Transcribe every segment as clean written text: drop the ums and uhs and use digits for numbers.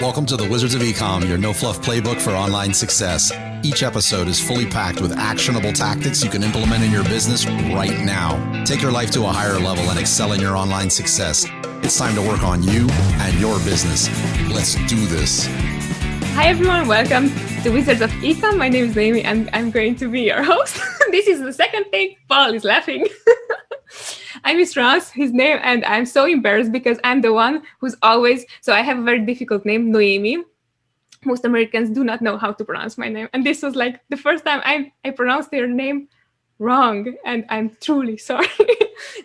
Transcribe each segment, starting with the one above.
Welcome to the Wizards of Ecom, your no-fluff playbook for online success. Each episode is fully packed with actionable tactics you can implement in your business right now. Take your life to a higher level and excel in your online success. It's time to work on you and your business. Let's do this. Hi everyone, welcome to Wizards of Ecom. My name is Naomi and I'm going to be your host. This is the second thing. Paul is laughing. I mispronounce his name and I'm so embarrassed because I'm the one who's always, so I have a very difficult name, Noemi. Most Americans do not know how to pronounce my name. And this was like the first time I pronounced their name wrong and I'm truly sorry.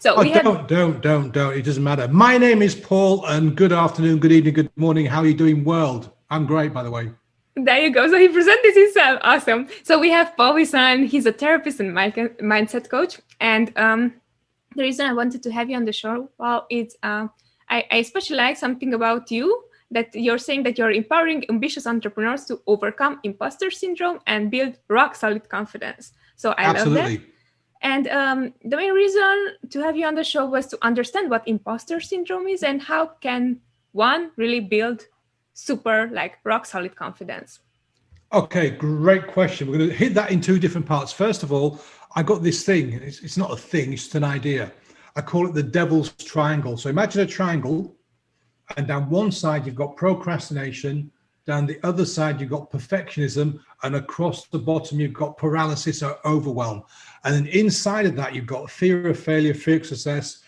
So Don't. It doesn't matter. My name is Paul and good afternoon, good evening, good morning. How are you doing, world? I'm great, by the way. There you go. So he presented himself. Awesome. So we have Paul Wisan. He's a therapist and mindset coach. And the reason I wanted to have you on the show, Paul, is I especially like something about you, that you're saying that you're empowering ambitious entrepreneurs to overcome imposter syndrome and build rock solid confidence. So I love that. And the main reason to have you on the show was to understand what imposter syndrome is and how can one really build super like rock solid confidence. Okay, great question. We're going to hit that in two different parts. First of all, I got this thing. It's not a thing, it's just an idea. I call it the devil's triangle. So imagine a triangle, and down one side you've got procrastination, down the other side you've got perfectionism, and across the bottom you've got paralysis or overwhelm. And then inside of that you've got fear of failure, fear of success,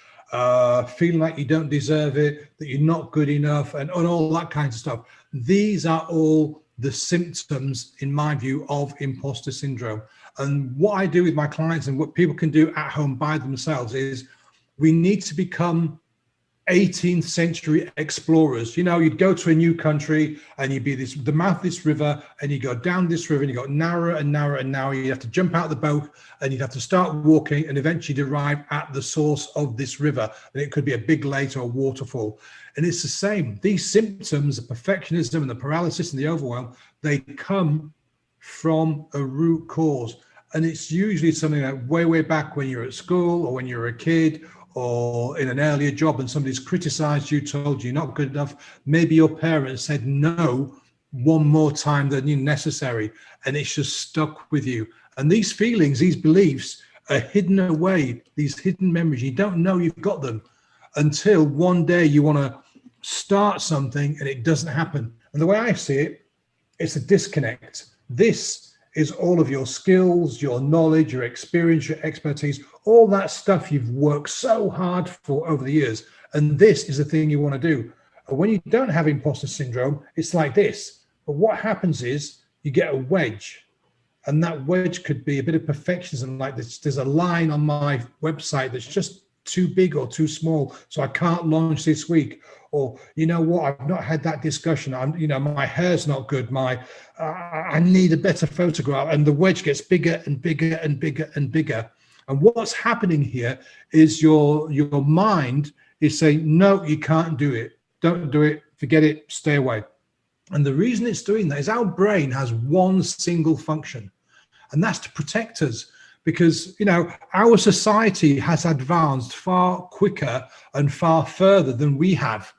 feeling like you don't deserve it, that you're not good enough, and all that kind of stuff. These are all the symptoms, in my view, of imposter syndrome. And what I do with my clients and what people can do at home by themselves is we need to become 18th century explorers. You know, you'd go to a new country and you'd be the mouth of this river and you go down this river and you got narrower and narrower and narrower. You'd have to jump out of the boat and you'd have to start walking and eventually arrive at the source of this river. And it could be a big lake or a waterfall. And it's the same. These symptoms, the perfectionism and the paralysis and the overwhelm, they come from a root cause. And it's usually something like way back when you're at school or when you're a kid or in an earlier job and somebody's criticized you, told you you're not good enough. Maybe your parents said no one more time than necessary, and it's just stuck with you. And these feelings, these beliefs are hidden away, these hidden memories. You don't know you've got them until one day you want to start something and it doesn't happen. And the way I see it, it's a disconnect. This is all of your skills, your knowledge, your experience, your expertise, all that stuff you've worked so hard for over the years. And this is the thing you want to do. And when you don't have imposter syndrome, it's like this. But what happens is you get a wedge. And that wedge could be a bit of perfectionism, like this. There's a line on my website that's just too big or too small, so I can't launch this week. Or, you know what, I've not had that discussion. My hair's not good. I need a better photograph. And the wedge gets bigger and bigger and bigger and bigger. And what's happening here is your mind is saying, no, you can't do it. Don't do it. Forget it. Stay away. And the reason it's doing that is our brain has one single function, and that's to protect us. Because, our society has advanced far quicker and far further than we have.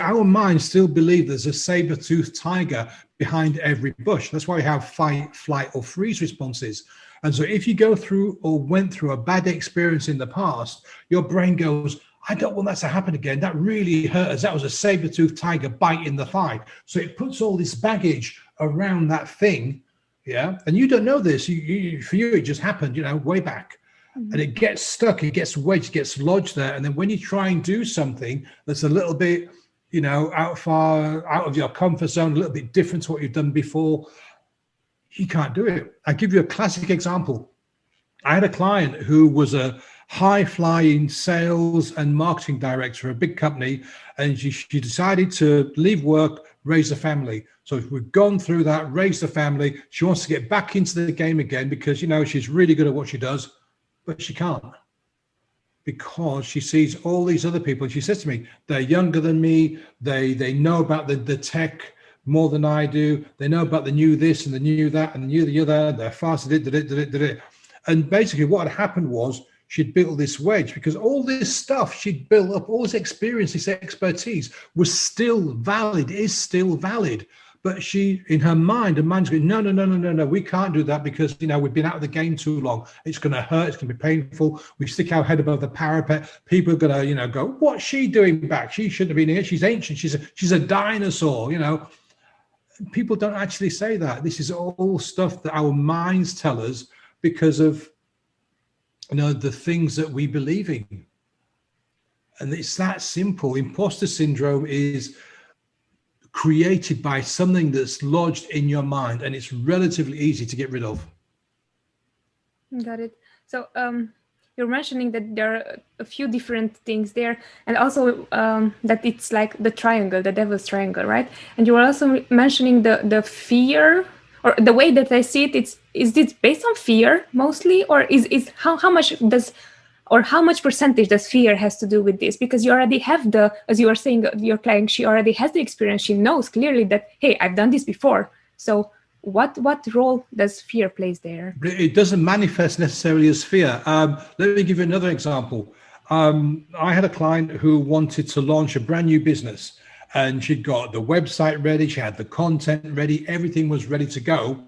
Our minds still believe there's a saber-toothed tiger behind every bush. That's why we have fight, flight, or freeze responses. And so if you go through or went through a bad experience in the past, your brain goes, I don't want that to happen again. That really hurt us. That was a saber-toothed tiger bite in the thigh. So it puts all this baggage around that thing. Yeah. And you don't know this. For you, it just happened, way back. Mm-hmm. And it gets stuck, it gets wedged, gets lodged there. And then when you try and do something that's a little bit, out of your comfort zone, a little bit different to what you've done before, you can't do it. I'll give you a classic example. I had a client who was a high-flying sales and marketing director of a big company, and she decided to leave work, raise a family. So we've gone through that, raised a family. She wants to get back into the game again because, she's really good at what she does, but she can't because she sees all these other people. She says to me, they're younger than me. They know about the tech more than I do. They know about the new this and the new that and the new the other. They're faster. And basically what had happened was she'd built this wedge, because all this stuff she'd built up, all this experience, this expertise was still valid, is still valid. But she, in her mind, mind's going, no, we can't do that because, we've been out of the game too long. It's going to hurt. It's going to be painful. We stick our head above the parapet. People are going to, go, what's she doing back? She shouldn't have been here. She's ancient. She's a dinosaur, People don't actually say that. This is all stuff that our minds tell us because of, the things that we believe in. And it's that simple. Imposter syndrome is created by something that's lodged in your mind, and it's relatively easy to get rid of. Got it. So you're mentioning that there are a few different things there, and also that it's like the triangle, the devil's triangle, right? And you were also mentioning the fear, or the way that I see it, is it based on fear mostly, or is how much does, or how much percentage does fear has to do with this? Because you already have as you were saying, your client, she already has the experience. She knows clearly that, hey, I've done this before. So what role does fear plays there? It doesn't manifest necessarily as fear. Let me give you another example. I had a client who wanted to launch a brand new business, and she'd got the website ready. She had the content ready. Everything was ready to go.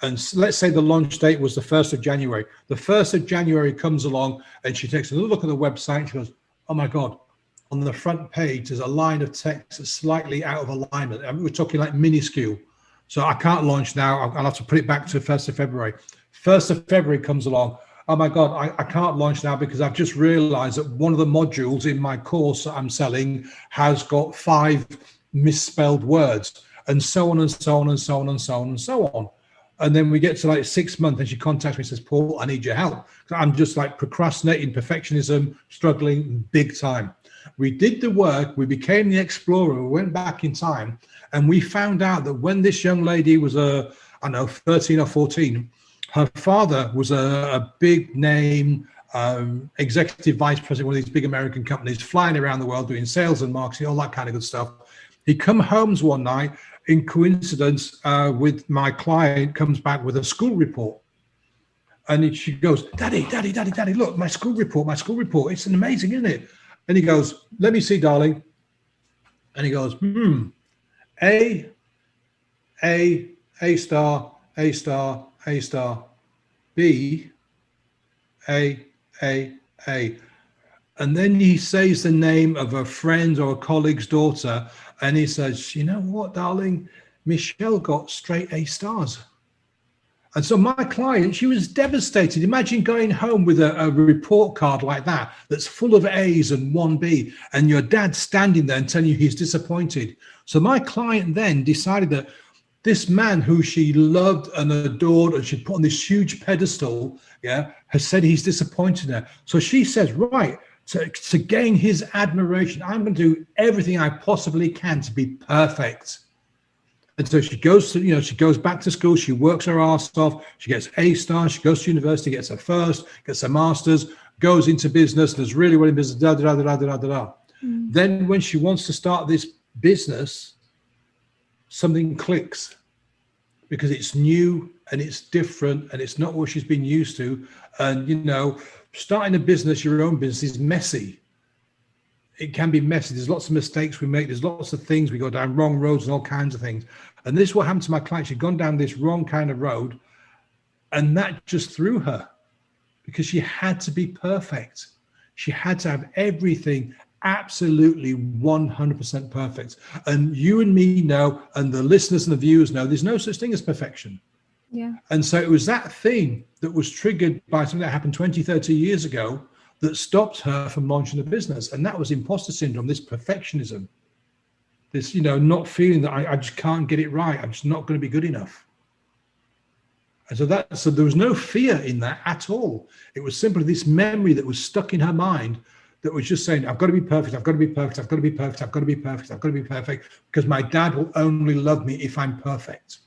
And let's say the launch date was the 1st of January. The 1st of January comes along and she takes another look at the website. And she goes, oh my God, on the front page, there's a line of text that's slightly out of alignment. I mean, we're talking like minuscule. So I can't launch now. I'll have to put it back to 1st of February. 1st of February comes along. Oh my God, I can't launch now because I've just realized that one of the modules in my course that I'm selling has got 5 misspelled words, and so on and so on and so on and so on and so on. And then we get to like 6 months and she contacts me and says, Paul, I need your help. I'm just like procrastinating, perfectionism, struggling big time. We did the work. We became the explorer. We went back in time and we found out that when this young lady was, 13 or 14, her father was a big name executive vice president of one of these big American companies, flying around the world doing sales and marketing, all that kind of good stuff. He come home one night, in coincidence with my client, comes back with a school report. And she goes, Daddy, look, my school report. It's amazing, isn't it? And he goes, let me see, darling. And he goes, A star, A star, A star, B, A. And then he says the name of a friend or a colleague's daughter, and he says, you know what, darling, Michelle got straight A stars. And so my client, she was devastated. Imagine going home with a report card like that, that's full of A's and 1 B, and your dad standing there and telling you he's disappointed. So my client then decided that this man who she loved and adored and she'd put on this huge pedestal, has said he's disappointed her. So she says, right, to gain his admiration, I'm going to do everything I possibly can to be perfect. And so she goes to, she goes back to school, she works her ass off, she gets A stars, she goes to university, gets her first, gets her master's, goes into business, does really well in business, Then when she wants to start this business, something clicks because it's new and it's different and it's not what she's been used to. And, starting a business, your own business, is messy. It can be messy. There's lots of mistakes we make. There's lots of things we go down wrong roads and all kinds of things. And this is what happened to my client. She'd gone down this wrong kind of road, and that just threw her because she had to be perfect. She had to have everything absolutely 100% perfect. And you and me know, and the listeners and the viewers know, there's no such thing as perfection. Yeah. And so it was that thing that was triggered by something that happened 20, 30 years ago that stopped her from launching a business. And that was imposter syndrome, this perfectionism, this, not feeling that I just can't get it right. I'm just not going to be good enough. And so there was no fear in that at all. It was simply this memory that was stuck in her mind that was just saying, I've got to be perfect. I've got to be perfect. I've got to be perfect. I've got to be perfect. I've got to be perfect because my dad will only love me if I'm perfect.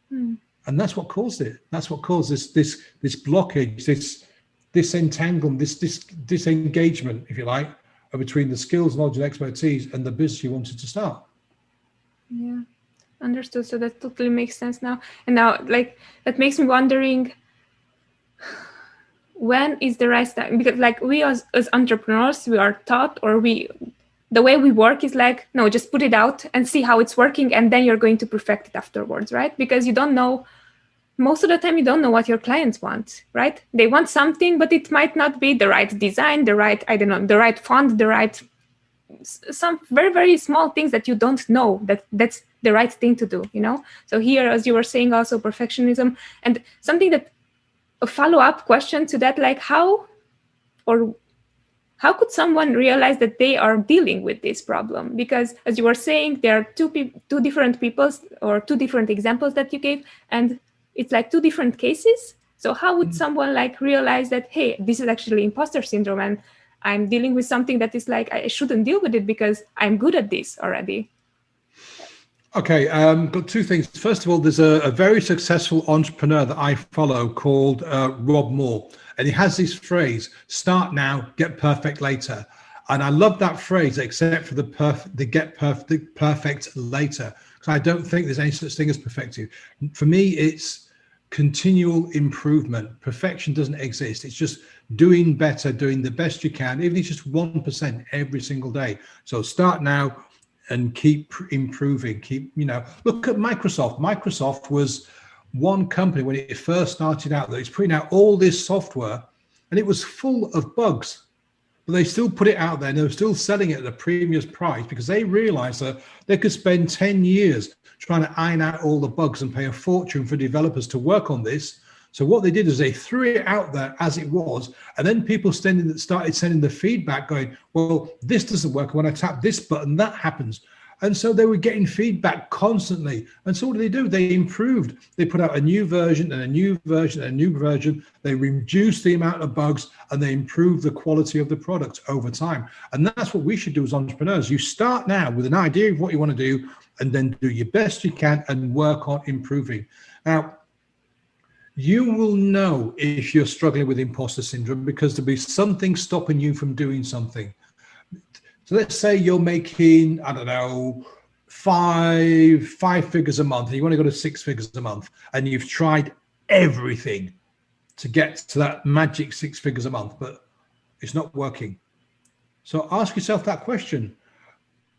And that's what caused it. That's what caused this blockage, this disentanglement, this disengagement, if you like, between the skills, knowledge, and expertise and the business you wanted to start. Yeah, understood. So that totally makes sense now. And now, that makes me wondering, when is the right time? Because like we as entrepreneurs, we are taught, or the way we work is like, no, just put it out and see how it's working, and then you're going to perfect it afterwards, right? Because you don't know, most of the time you don't know what your clients want, right? They want something, but it might not be the right design, the right, I don't know, the right font, the right, some very, very small things that you don't know that's the right thing to do, you know? So here, as you were saying, also perfectionism, and something that, a follow-up question to that, like how could someone realize that they are dealing with this problem? Because as you were saying, there are two different people, or two different examples that you gave, and it's like two different cases. So how would someone like realize that, hey, this is actually imposter syndrome, and I'm dealing with something that is like, I shouldn't deal with it because I'm good at this already? Okay, got two things. First of all, there's a very successful entrepreneur that I follow called Rob Moore, and he has this phrase: "Start now, get perfect later." And I love that phrase, except for the perfect later, because I don't think there's any such thing as perfecting. For me, it's continual improvement. Perfection doesn't exist. It's just doing better, doing the best you can, even if it's just 1% every single day. So start now and keep improving. Look at Microsoft. Microsoft was one company when it first started out that was putting out all this software, and it was full of bugs, but they still put it out there, and they were still selling it at a premium price because they realized that they could spend 10 years trying to iron out all the bugs and pay a fortune for developers to work on this. So what they did is they threw it out there as it was, and then people started sending the feedback going, well, this doesn't work. When I tap this button, that happens. And so they were getting feedback constantly. And so what did they do? They improved. They put out a new version and a new version and a new version. They reduced the amount of bugs, and they improved the quality of the product over time. And that's what we should do as entrepreneurs. You start now with an idea of what you want to do, and then do your best you can and work on improving. Now, you will know if you're struggling with imposter syndrome because there'll be something stopping you from doing something. So let's say you're making, I don't know, five figures a month, and you want to go to 6 figures a month, and you've tried everything to get to that magic 6 figures a month, but it's not working. So ask yourself that question.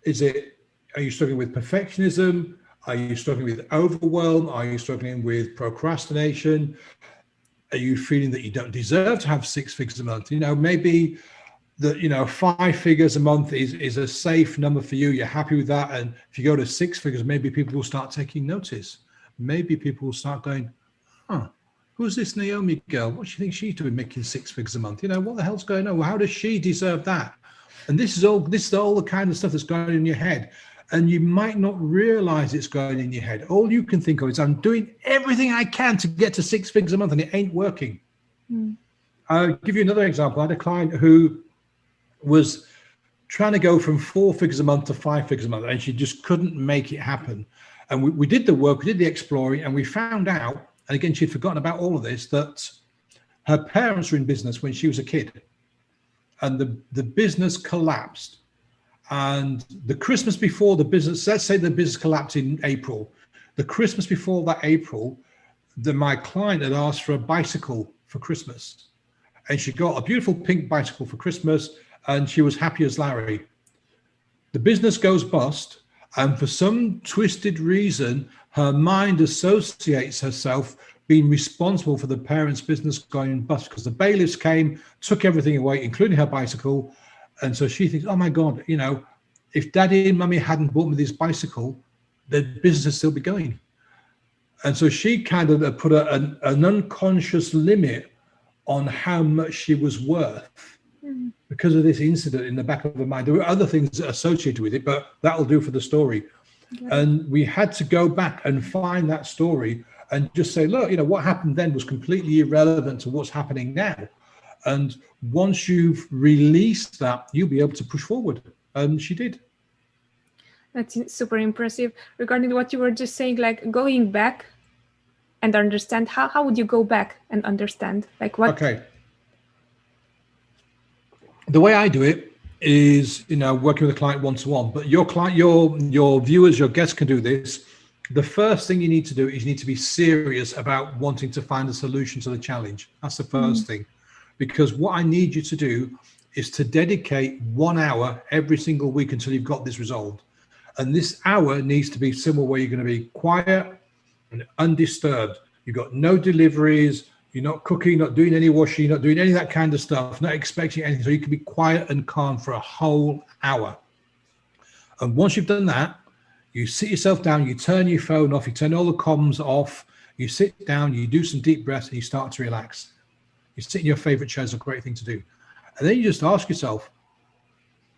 Are you struggling with perfectionism? Are you struggling with overwhelm? Are you struggling with procrastination? Are you feeling that you don't deserve to have 6 figures a month? Maybe that 5 figures a month is a safe number for you. You're happy with that. And if you go to 6 figures, maybe people will start taking notice. Maybe people will start going, who's this Naomi girl? What do you think she's doing making 6 figures a month? What the hell's going on? Well, how does she deserve that? And this is all the kind of stuff that's going on in your head. And you might not realize it's going in your head. All you can think of is, I'm doing everything I can to get to 6 figures a month, and it ain't working. I'll give you another example. I had a client who was trying to go from 4 figures a month to 5 figures a month, and she just couldn't make it happen. And we did the work, we did the exploring, and we found out, and again, she'd forgotten about all of this, that her parents were in business when she was a kid, and the business collapsed. And the Christmas before the business, let's say the business collapsed in April. The Christmas before that April, my client had asked for a bicycle for Christmas. And she got a beautiful pink bicycle for Christmas, and she was happy as Larry. The business goes bust, and for some twisted reason, her mind associates herself being responsible for the parents' business going bust, because the bailiffs came, took everything away, including her bicycle. And so she thinks, oh my God, if Daddy and Mummy hadn't bought me this bicycle, the business would still be going. And so she kind of put an unconscious limit on how much she was worth because of this incident in the back of her mind. There were other things associated with it, but that'll do for the story. Okay. And we had to go back and find that story and just say, look, what happened then was completely irrelevant to what's happening now. And once you've released that, you'll be able to push forward. And she did. That's super impressive. Regarding what you were just saying, like going back and understand, how would you go back and understand? Like what? Okay. The way I do it is, working with a client one-to-one, but your client, your viewers, your guests can do this. The first thing you need to do is you need to be serious about wanting to find a solution to the challenge. That's the first thing. because what I need you to do is to dedicate 1 hour every single week until you've got this resolved. And this hour needs to be somewhere where you're going to be quiet and undisturbed. You've got no deliveries, you're not cooking, not doing any washing, you're not doing any of that kind of stuff, not expecting anything. So you can be quiet and calm for a whole hour. And once you've done that, you sit yourself down, you turn your phone off, you turn all the comms off, you sit down, you do some deep breaths, and you start to relax. You sit in your favorite chair is a great thing to do. And then you just ask yourself,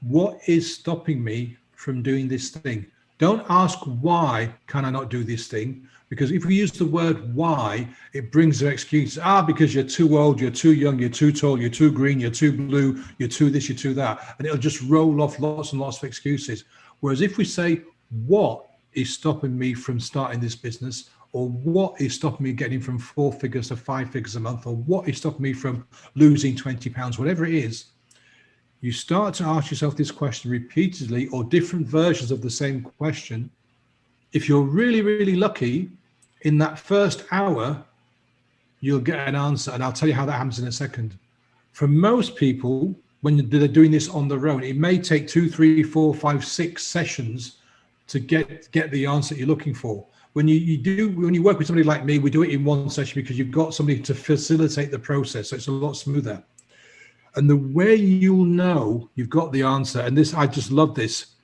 what is stopping me from doing this thing? Don't ask why can I not do this thing? Because if we use the word why, it brings an excuse. Because you're too old, you're too young, you're too tall, you're too green, you're too blue, you're too this, you're too that. And it'll just roll off lots and lots of excuses. Whereas if we say, what is stopping me from starting this business? Or what is stopping me getting from 4 figures to 5 figures a month? Or what is stopping me from losing 20 pounds, whatever it is, you start to ask yourself this question repeatedly, or different versions of the same question. If you're really, really lucky, in that first hour, you'll get an answer. And I'll tell you how that happens in a second. For most people, when they're doing this on their own, it may take 2, 3, 4, 5, 6 sessions to get the answer you're looking for. When you work with somebody like me, we do it in one session because you've got somebody to facilitate the process. So it's a lot smoother. And the way you'll know you've got the answer, and this, I just love this,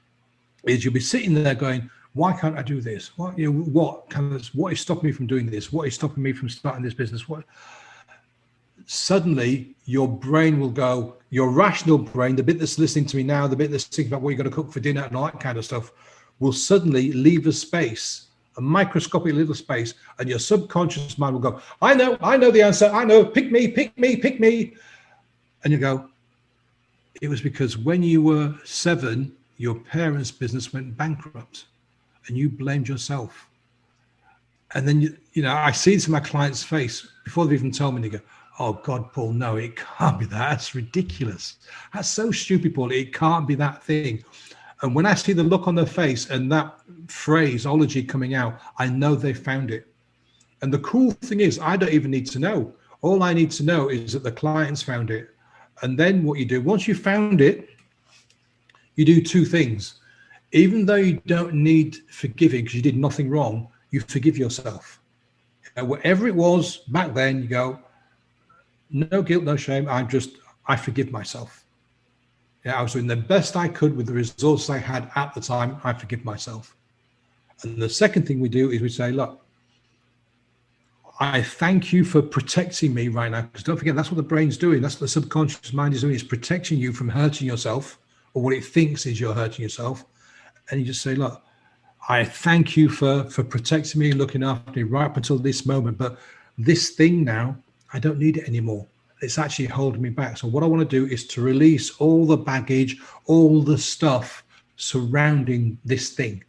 is you'll be sitting there going, why can't I do this? What is stopping me from doing this? What is stopping me from starting this business? Suddenly your brain will go, your rational brain, the bit that's listening to me now, the bit that's thinking about what you're going to cook for dinner and all that kind of stuff, will suddenly leave a space, a microscopic little space, and your subconscious mind will go, I know the answer. I know, pick me. And you go, it was because when you were 7, your parents' business went bankrupt and you blamed yourself. And then, I see this in my client's face before they even tell me, they go, oh God, Paul, no, it can't be that. That's ridiculous. That's so stupid, Paul. It can't be that thing. And when I see the look on their face and that phraseology coming out, I know they found it. And the cool thing is, I don't even need to know. All I need to know is that the clients found it. And then what you do, once you found it, you do 2 things. Even though you don't need forgiving because you did nothing wrong, you forgive yourself. Whatever it was back then, you go, no guilt, no shame. I forgive myself. I was doing the best I could with the resources I had at the time. I forgive myself. And the second thing we do is we say, look, I thank you for protecting me right now. Because don't forget, that's what the brain's doing. That's what the subconscious mind is doing. It's protecting you from hurting yourself, or what it thinks is you're hurting yourself. And you just say, look, I thank you for protecting me and looking after me right up until this moment. But this thing now, I don't need it anymore. It's actually holding me back. So what I want to do is to release all the baggage, all the stuff surrounding this thing.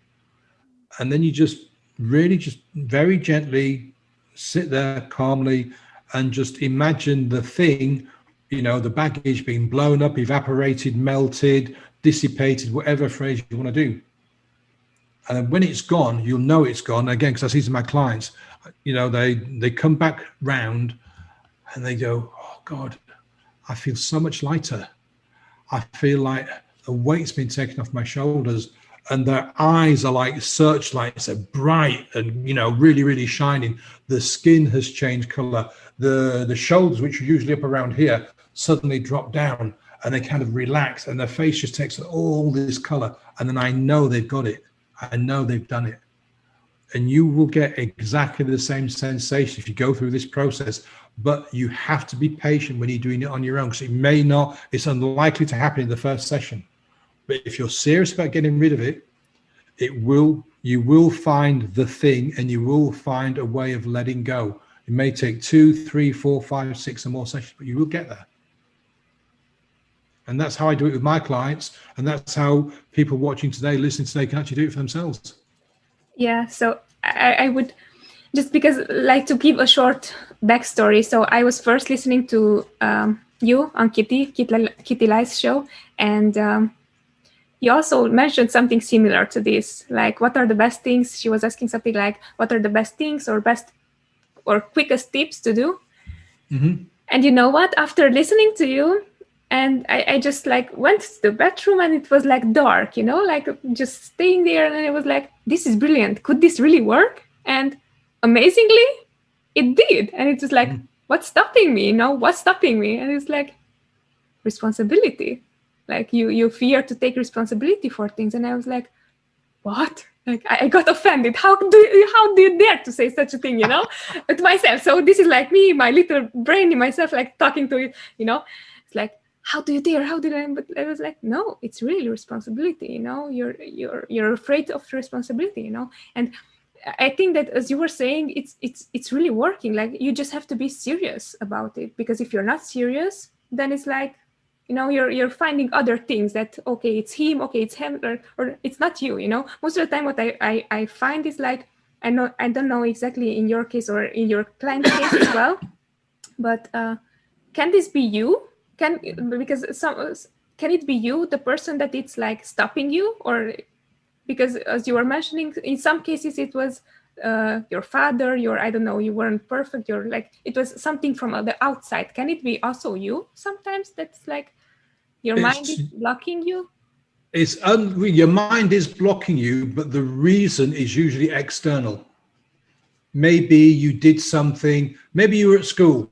And then you just really just very gently sit there calmly and just imagine the thing, the baggage being blown up, evaporated, melted, dissipated, whatever phrase you want to do. And when it's gone, you'll know it's gone. Again, because I see some of my clients, they come back round and they go, oh God, I feel so much lighter. I feel like a weight's been taken off my shoulders, and their eyes are like searchlights, they're bright and, really, really shining. The skin has changed color. The shoulders, which are usually up around here, suddenly drop down and they kind of relax, and their face just takes all this color. And then I know they've got it. I know they've done it. And you will get exactly the same sensation if you go through this process. But you have to be patient when you're doing it on your own, because it's unlikely to happen in the first session. But if you're serious about getting rid of it, you will find the thing, and you will find a way of letting go. It may take 2, 3, 4, 5, 6 or more sessions, but you will get there. And that's how I do it with my clients. And that's how people watching today, listening today, can actually do it for themselves. Yeah. So I would, just because, like, to give a short backstory. So I was first listening to you on Kitty Lai's show, and you also mentioned something similar to this, like, what are the best things? She was asking something like, what are the best things or quickest tips to do? Mm-hmm. And you know what? After listening to you, and I just like went to the bathroom and it was like dark, like just staying there. And it was like, this is brilliant. Could this really work? And amazingly, it did. And it's just like, what's stopping me? What's stopping me? And it's like responsibility. Like you fear to take responsibility for things. And I was like, what? Like I got offended. How do you dare to say such a thing, to myself? So this is like me, my little brain in myself, like talking to it, It's like, how do you dare? How did I? But I was like, no, it's really responsibility. You're afraid of responsibility. And I think that, as you were saying, it's really working. Like you just have to be serious about it, because if you're not serious, then it's like, you're finding other things that, okay, it's him, okay, it's him, or it's not you. Most of the time, what I find is like, I don't know exactly in your case or in your client's case as well, but can this be you? Can it be you, the person that it's like stopping you? Or because, as you were mentioning, in some cases it was your father, I don't know, you weren't perfect, you're like, it was something from the outside. Can it be also you sometimes that's like your mind is blocking you? Your mind is blocking you, but the reason is usually external. Maybe you did something, maybe you were at school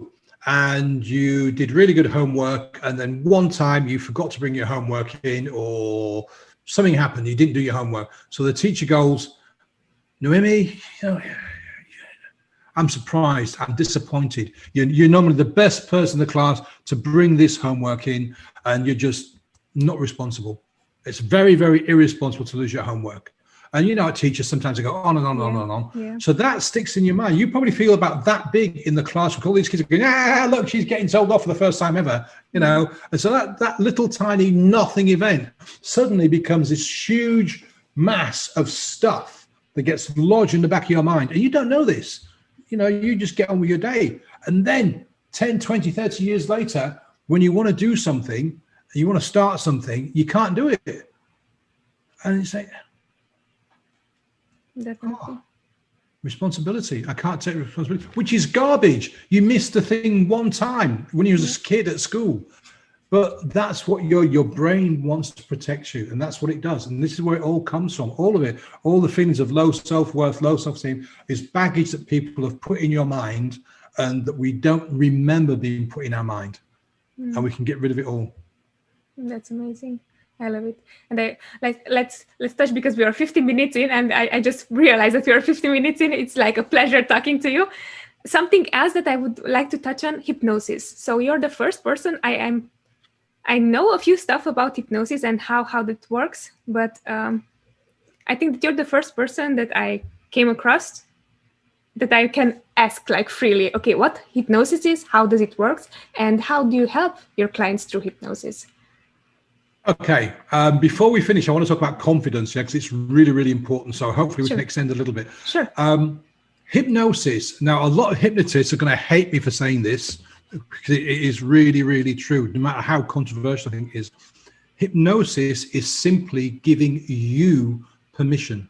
and you did really good homework, and then one time you forgot to bring your homework in, or something happened, you didn't do your homework. So the teacher goes, Noemi, I'm surprised, I'm disappointed. You're normally the best person in the class to bring this homework in, and you're just not responsible. It's very, very irresponsible to lose your homework. And teachers sometimes go on and on and on. Yeah. So that sticks in your mind. You probably feel about that big in the classroom. All these kids are going, look, she's getting told off for the first time ever, And so that little tiny nothing event suddenly becomes this huge mass of stuff that gets lodged in the back of your mind. And you don't know this. You just get on with your day. And then 10, 20, 30 years later, when you want to do something, you want to start something, you can't do it. And you say, definitely. Responsibility. I can't take responsibility, which is garbage. You missed the thing one time when you was a kid at school. But that's what your brain wants to protect you, and that's what it does. And this is where it all comes from. All of it, all the feelings of low self-worth, low self-esteem, is baggage that people have put in your mind and that we don't remember being put in our mind. And we can get rid of it all. That's amazing. I love it. And let's touch, because we are 15 minutes in, and I just realized that we are 15 minutes in. It's like a pleasure talking to you. Something else that I would like to touch on, hypnosis. So you're the first person I know a few stuff about hypnosis and how that works, but I think that you're the first person that I came across that I can ask like freely, okay, what hypnosis is, how does it work, and how do you help your clients through hypnosis? Okay, before we finish, I want to talk about confidence, because it's really, really important. So hopefully we can extend a little bit. Sure. Hypnosis. Now, a lot of hypnotists are going to hate me for saying this, because it is really, really true, no matter how controversial I think it is. Hypnosis is simply giving you permission.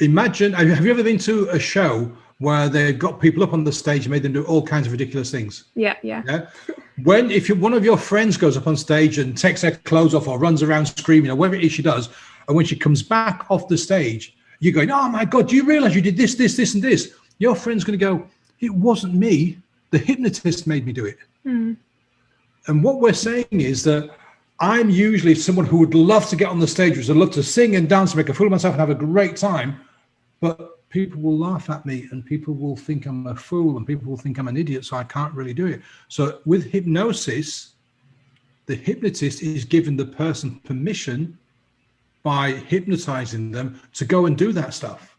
Imagine, have you ever been to a show where they've got people up on the stage and made them do all kinds of ridiculous things? Yeah. If one of your friends goes up on stage and takes their clothes off or runs around screaming or whatever it is she does, and when she comes back off the stage, you're going, oh my God, do you realize you did this, this, and this? Your friend's going to go, it wasn't me. The hypnotist made me do it. And what we're saying is that I'm usually someone who would love to get on the stage, would love to sing and dance, make a fool of myself and have a great time. But people will laugh at me, and people will think I'm a fool, and people will think I'm an idiot, so I can't really do it. So with hypnosis, the hypnotist is giving the person permission by hypnotizing them to go and do that stuff.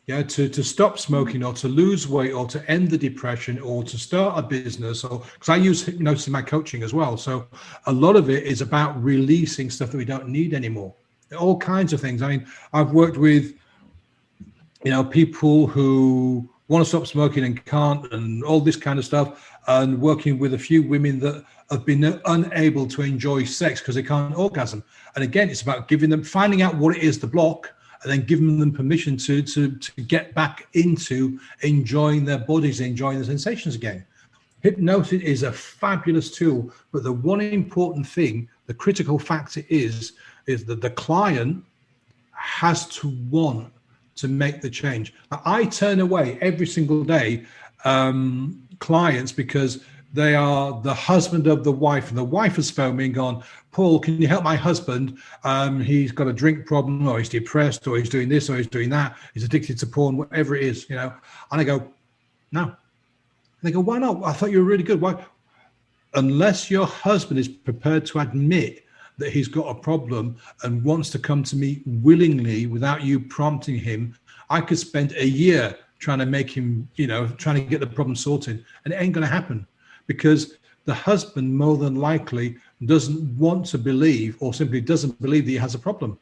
Yeah, to stop smoking, or to lose weight, or to end the depression, or to start a business, or because I use hypnosis in my coaching as well. So a lot of it is about releasing stuff that we don't need anymore. All kinds of things. I mean, I've worked with people who want to stop smoking and can't, and all this kind of stuff, and working with a few women that have been unable to enjoy sex because they can't orgasm. And again, it's about finding out what it is, the block, and then giving them permission to get back into enjoying their bodies, enjoying the sensations again. Hypnosis is a fabulous tool, but the one important thing, the critical factor is that the client has to want to make the change. Now, I turn away every single day clients because they are the husband of the wife, and the wife has phoned me and gone, Paul, can you help my husband? He's got a drink problem, or he's depressed, or he's doing this, or he's doing that. He's addicted to porn, whatever it is, you know. And I go, no. And they go, why not? I thought you were really good. Why? Unless your husband is prepared to admit that he's got a problem and wants to come to me willingly without you prompting him, I could spend a year trying to make him, you know, trying to get the problem sorted, and it ain't going to happen, because the husband more than likely doesn't want to believe, or simply doesn't believe that he has a problem.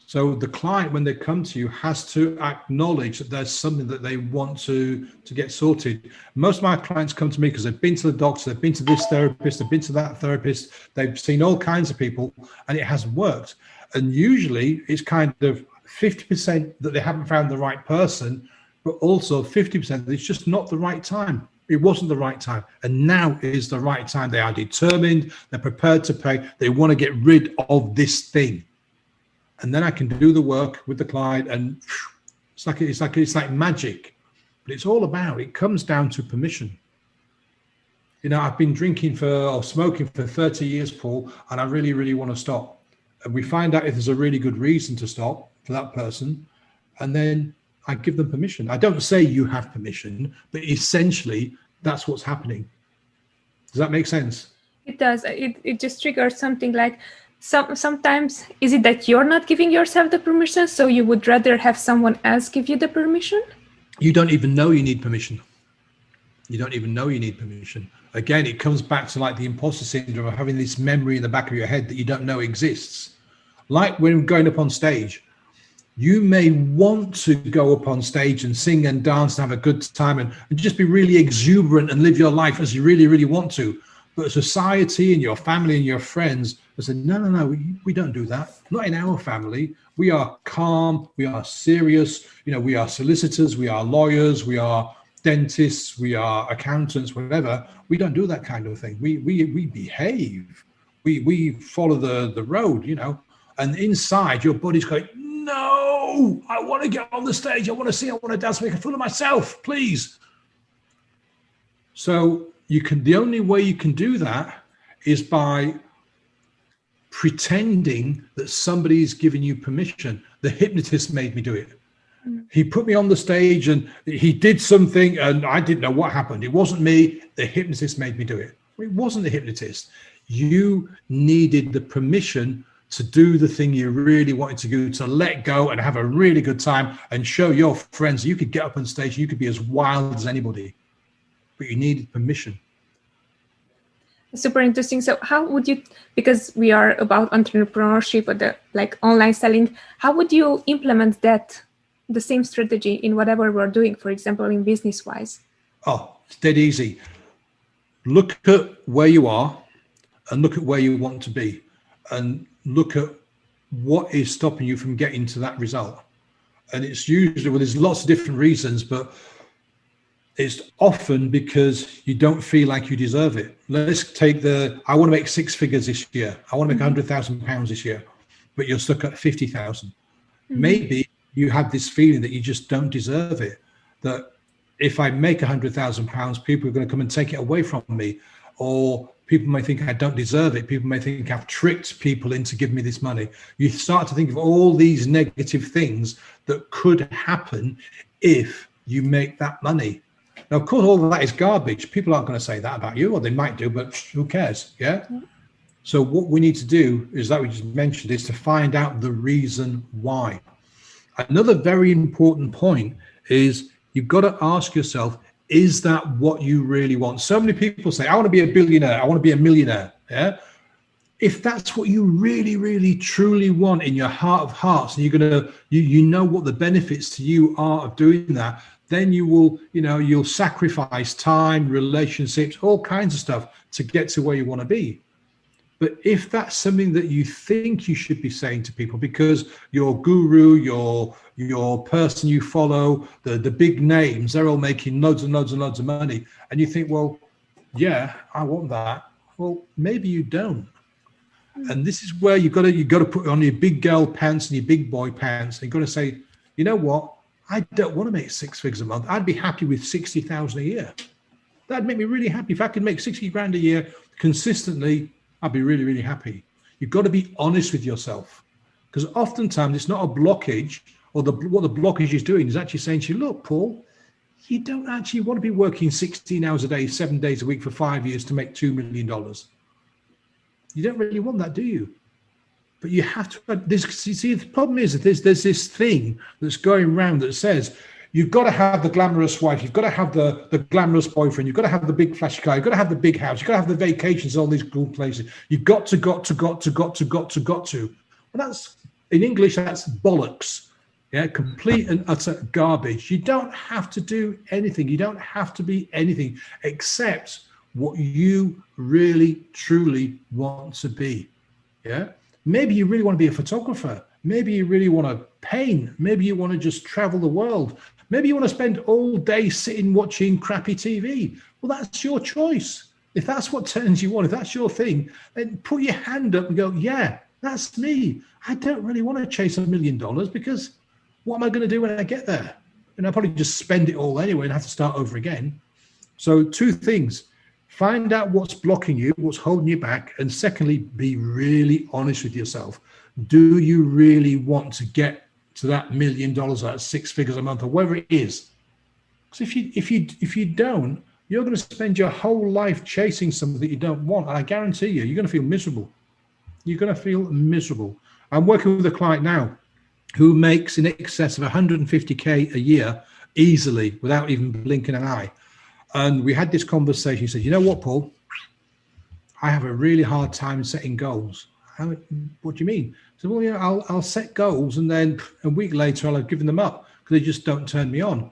So the client, when they come to you, has to acknowledge that there's something that they want to get sorted. Most of my clients come to me because they've been to the doctor, they've been to this therapist, they've been to that therapist, they've seen all kinds of people, and it hasn't worked. And usually it's kind of 50% that they haven't found the right person, but also 50% that it's just not the right time. It wasn't the right time, and now is the right time. They are determined, they're prepared to pay, they want to get rid of this thing. And then I can do the work with the client, and it's like magic. But it's all about, it comes down to permission. You know, I've been drinking or smoking for 30 years, Paul, and I really, really want to stop. And we find out if there's a really good reason to stop for that person, and then I give them permission. I don't say you have permission, but essentially that's what's happening. Does that make sense? It does. It just triggers something like, sometimes is it that you're not giving yourself the permission, so you would rather have someone else give you the permission? You don't even know you need permission. You don't even know you need permission. Again, it comes back to like the imposter syndrome of having this memory in the back of your head that you don't know exists. Like when going up on stage, you may want to go up on stage and sing and dance and have a good time and just be really exuberant and live your life as you really, really want to. But society and your family and your friends have said, no, we don't do that. Not in our family. We are calm. We are serious. You know, we are solicitors. We are lawyers. We are dentists. We are accountants, whatever. We don't do that kind of thing. We behave. We follow the road, you know. And inside, your body's going, no, I want to get on the stage. I want to sing. I want to dance, make a fool of myself, please. So the only way you can do that is by pretending that somebody's giving you permission. The hypnotist made me do it. He put me on the stage and he did something and I didn't know what happened. It wasn't me. The hypnotist made me do it. It wasn't the hypnotist. You needed the permission to do the thing you really wanted to do, to let go and have a really good time and show your friends you could get up on stage, you could be as wild as anybody, but you needed permission. Super interesting. So how would you, because we are about entrepreneurship or the like online selling, how would you implement the same strategy in whatever we're doing, for example, in business wise? Oh, it's dead easy. Look at where you are and look at where you want to be and look at what is stopping you from getting to that result. And it's usually, well, there's lots of different reasons, but it's often because you don't feel like you deserve it. Let's take I want to make 6 figures this year. I want to make £100,000 this year, but you're stuck at 50,000. Maybe you have this feeling that you just don't deserve it, that if I make £100,000, people are going to come and take it away from me, or people may think I don't deserve it. People may think I've tricked people into giving me this money. You start to think of all these negative things that could happen if you make that money. Now, of course, all of that is garbage. People aren't going to say that about you, or they might do, but who cares? Yeah. So what we need to do is, like we just mentioned, is to find out the reason why. Another very important point is you've got to ask yourself, is that what you really want? So many people say, I want to be a billionaire. I want to be a millionaire. Yeah. If that's what you really, really, truly want in your heart of hearts, and you're going to, you know what the benefits to you are of doing that, then you will, you'll sacrifice time, relationships, all kinds of stuff to get to where you want to be. But if that's something that you think you should be saying to people because your guru, your person you follow, the big names, they're all making loads and loads and loads of money, and you think, well, yeah, I want that. Well, maybe you don't. And this is where you've got to put on your big girl pants and your big boy pants. And you've got to say, you know what? I don't want to make 6 figures a month. I'd be happy with 60,000 a year. That'd make me really happy. If I could make 60 grand a year consistently, I'd be really, really happy. You've got to be honest with yourself, because oftentimes it's not a blockage, or what the blockage is doing is actually saying to you, look, Paul, you don't actually want to be working 16 hours a day, 7 days a week for 5 years to make $2 million. You don't really want that, do you? But you have to. See, the problem is that there's this thing that's going around that says, you've got to have the glamorous wife. You've got to have the glamorous boyfriend. You've got to have the big flashy car. You've got to have the big house. You've got to have the vacations, all these cool places. You've got to. Well, that's, in English, that's bollocks. Yeah, complete and utter garbage. You don't have to do anything. You don't have to be anything except what you really, truly want to be. Yeah. Maybe you really want to be a photographer. Maybe you really want to paint. Maybe you want to just travel the world. Maybe you want to spend all day sitting watching crappy TV. Well, that's your choice. If that's what turns you on, if that's your thing, then put your hand up and go, yeah, that's me. I don't really want to chase $1 million because what am I going to do when I get there? And I'll probably just spend it all anyway and have to start over again. So 2 things. Find out what's blocking you, what's holding you back. And secondly, be really honest with yourself. Do you really want to get to that $1 million, that 6 figures a month, or whatever it is? Because if you don't, you're going to spend your whole life chasing something that you don't want. And I guarantee you're going to feel miserable. You're going to feel miserable. I'm working with a client now who makes in excess of 150K a year easily without even blinking an eye. And we had this conversation. He said, you know what, Paul? I have a really hard time setting goals. What do you mean? I said, well, yeah, I'll set goals and then a week later I'll have given them up because they just don't turn me on.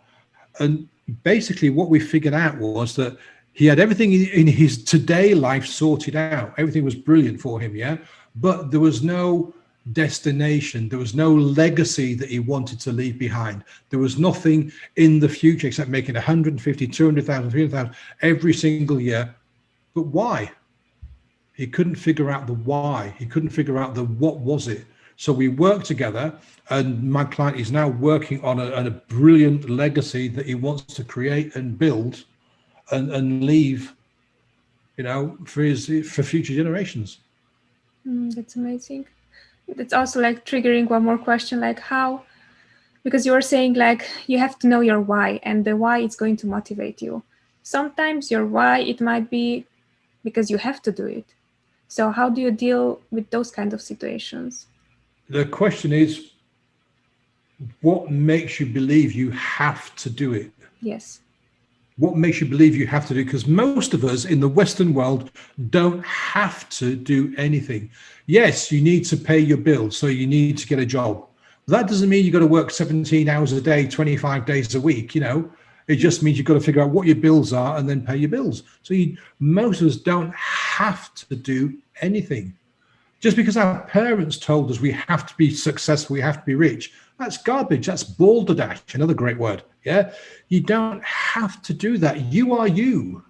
And basically what we figured out was that he had everything in his today life sorted out. Everything was brilliant for him, yeah? But there was no destination. There was no legacy that he wanted to leave behind. There was nothing in the future except making 150, 200,000, 300,000 every single year. But why? He couldn't figure out the why. He couldn't figure out the what was it. So we worked together, and my client is now working on a brilliant legacy that he wants to create and build and leave, for future generations. That's amazing. It's also like triggering one more question, like how, because you were saying like you have to know your why, and the why is going to motivate you. Sometimes your why, it might be because you have to do it. So how do you deal with those kind of situations? The question is, what makes you believe you have to do it? Yes. What makes you believe you have to do? Because most of us in the Western world don't have to do anything. Yes, you need to pay your bills, so you need to get a job. That doesn't mean you've got to work 17 hours a day, 25 days a week, It just means you've got to figure out what your bills are and then pay your bills. So most of us don't have to do anything. Just because our parents told us we have to be successful, we have to be rich, that's garbage. That's balderdash, another great word. Yeah, you don't have to do that. You are you.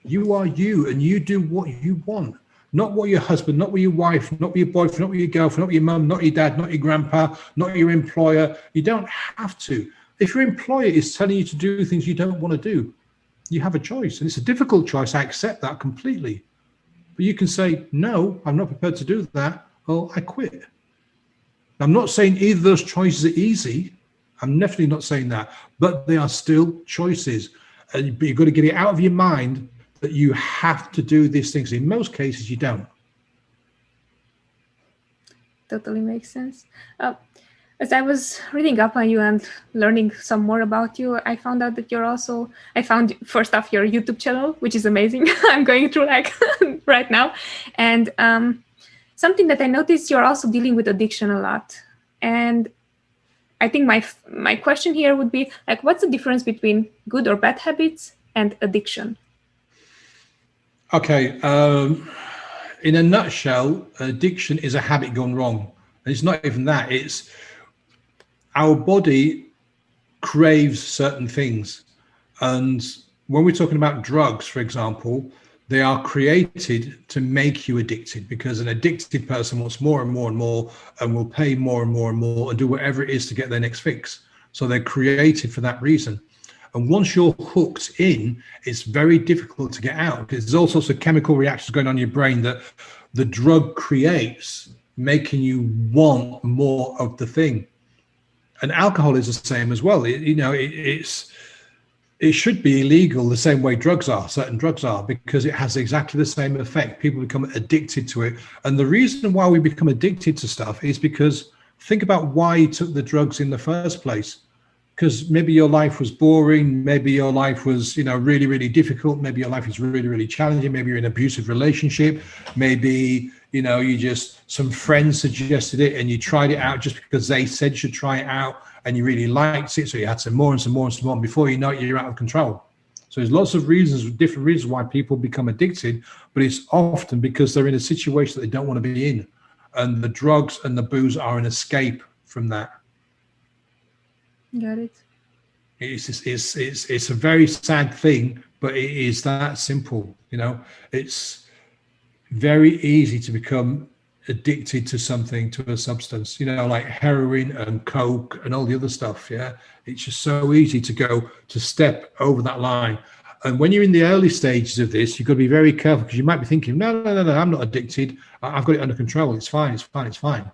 You are you, and you do what you want. Not what your husband, not what your wife, not what your boyfriend, not what your girlfriend, not what your mum, not your dad, not your grandpa, not your employer. You don't have to. If your employer is telling you to do things you don't want to do, you have a choice. And it's a difficult choice. I accept that completely. But you can say, no, I'm not prepared to do that. Well, I quit. I'm not saying either of those choices are easy. I'm definitely not saying that. But they are still choices. But you've got to get it out of your mind that you have to do these things. In most cases, you don't. Totally makes sense. As I was reading up on you and learning some more about you, I found out that I found first off your YouTube channel, which is amazing. I'm going through like right now. And something that I noticed, you're also dealing with addiction a lot. And I think my question here would be like, what's the difference between good or bad habits and addiction? Okay. in a nutshell, addiction is a habit gone wrong. And it's not even that. It's our body craves certain things. And when we're talking about drugs, for example, they are created to make you addicted, because an addicted person wants more and more and more and will pay more and more and more and do whatever it is to get their next fix. So they're created for that reason. And once you're hooked in, it's very difficult to get out, because there's all sorts of chemical reactions going on in your brain that the drug creates, making you want more of the thing. And alcohol is the same as well. It should be illegal the same way certain drugs are, because it has exactly the same effect. People become addicted to it. And the reason why we become addicted to stuff is because, think about why you took the drugs in the first place. Because maybe your life was boring, maybe your life was, really, really difficult, maybe your life is really, really challenging, maybe you're in an abusive relationship, maybe, some friends suggested it and you tried it out just because they said you should try it out, and you really liked it, so you had some more and some more and some more, and before you know it, you're out of control. So there's lots of reasons, different reasons why people become addicted, but it's often because they're in a situation that they don't want to be in, and the drugs and the booze are an escape from that. Got it. It's a very sad thing, but it is that simple. It's very easy to become addicted to something, to a substance, like heroin and coke and all the other stuff. Yeah, it's just so easy to step over that line. And when you're in the early stages of this, you've got to be very careful, because you might be thinking, no, I'm not addicted, I've got it under control, it's fine. But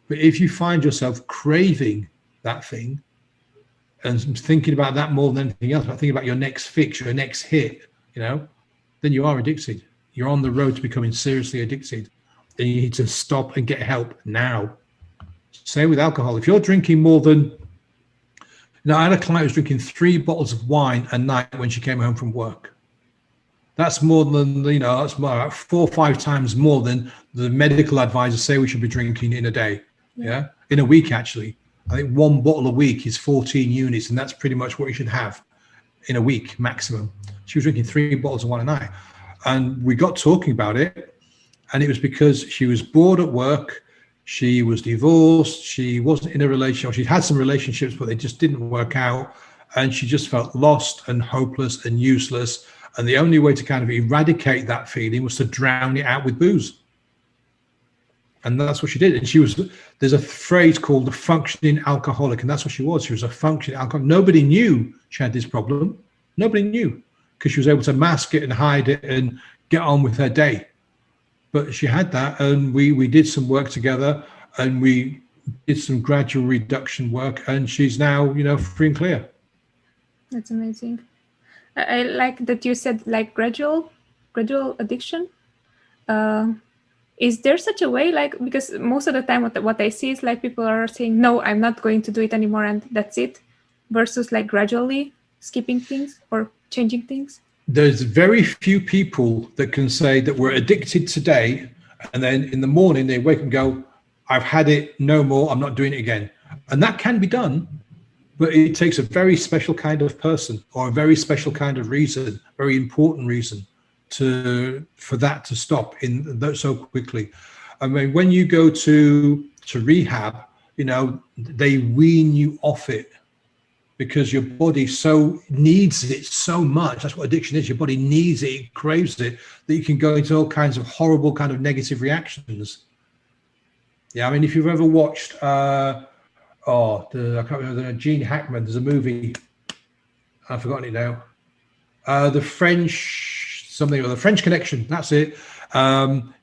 if you find yourself craving that thing and thinking about that more than anything else, thinking about your next fix, your next hit, then you are addicted. You're on the road to becoming seriously addicted. Then you need to stop and get help now. Same with alcohol. If you're drinking more than, I had a client who was drinking 3 bottles of wine a night when she came home from work. That's more than, that's about 4 or 5 times more than the medical advisors say we should be drinking in a day. Yeah. In a week, actually. I think 1 bottle a week is 14 units, and that's pretty much what you should have in a week maximum. She was drinking 3 bottles of wine a night. And we got talking about it. And it was because she was bored at work. She was divorced. She wasn't in a relationship. She'd had some relationships, but they just didn't work out. And she just felt lost and hopeless and useless. And the only way to kind of eradicate that feeling was to drown it out with booze. And that's what she did. And there's a phrase called the functioning alcoholic. And that's what she was. She was a functioning alcoholic. Nobody knew she had this problem. Nobody knew, because she was able to mask it and hide it and get on with her day. But she had that, and we did some work together, and we did some gradual reduction work, and she's now, free and clear. That's amazing. I like that you said like gradual addiction. Is there such a way, because most of the time what I see is like people are saying, no, I'm not going to do it anymore, and that's it, versus like gradually skipping things or changing things? There's very few people that can say that we're addicted today, and then in the morning they wake and go, I've had it, no more, I'm not doing it again. And that can be done, but it takes a very special kind of person, or a very special kind of reason, very important reason for that to stop so quickly. I mean, when you go to rehab, they wean you off it, because your body so needs it so much. That's what addiction is. Your body needs it, it craves it, that you can go into all kinds of horrible kind of negative reactions. Yeah, I mean, if you've ever watched, I can't remember, Gene Hackman, there's a movie, I've forgotten it now. The French Connection, that's it.